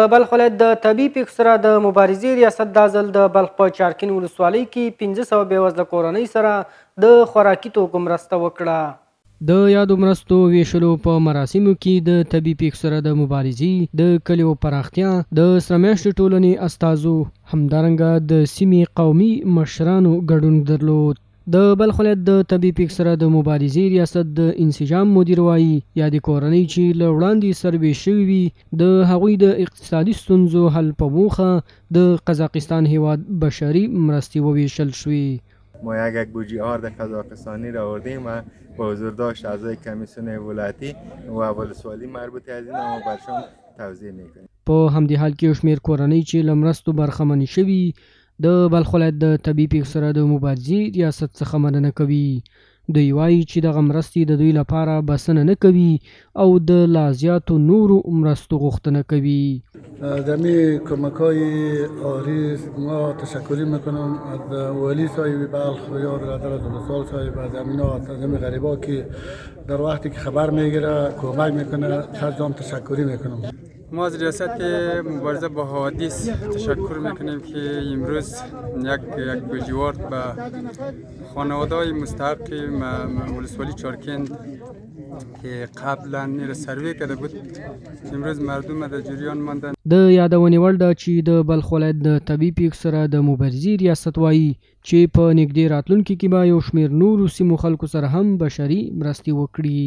د بلخ ولایت د طبي پیښو سره د مبارزې ریاست دا ځل د بلخ په چارکین ولسوالۍ کې 1500 بېوزله کورنۍ سره د خوراکي توکو مرسته وکړه. د یادو مرستو ویشلو په مراسمو کې د طبي پیښو سره د مبارزې د کلیو پراختیا د سره میاشتې ټولنې استازو همدارنګه د سیمې قومي مشرانو ګډون درلود. د بلخ ولایت د طبي پیښو سره د مبارزې ریاست د انسجام مدیر وایي یادې کورنۍ چې له وړاندې سروې شوي وي د هغوی د اقتصادي ستونزو حل په موخه د قزاقستان هیواد بشري مرستې وویشل شوې. ما یک بودجه در قزاقستانی را آوردیم و با حضور داشت اعضای کمیسیون ولایتی و ولسوالی مربوط از این ما بر شما توضیح میکنیم. په همدې حال کې شمیر کورنۍ چې له مرستو برخمنې شوي د بلخ ولایت د طبي پیښو سره د مبارزې ریاست څخه مننه کوي. دوی وایي چې دغه مرستې د دوی لپاره بسنه نه کوي او د لا زیاتو نورو مرستو غوښتنه کوي. دمی کمک‌های عالی ما تشکری میکنم از والی صاحب بلخ و یا برادر دولت‌سال صاحب از امینا از همه غریبا که در وقتی که خبر میگیره کمک میکنه سر جان تشکری میکنم. ما از ریاست مبارزه با حوادث تشکر میکنیم که امروز یک بودجه به خانواده‌های مستحق ولسوالی چارکند که قبلا نیر سروی کرده بود امروز مردم در جریان ماندن. د یادونې وړ ده چې د بلخ ولایت د طبي پیښو سره د مبارزې ریاست وایي چې په نږدې راتلونکي کې به یو شمېر نورو سیمو خلکو سره هم بشري مرستې وکړي.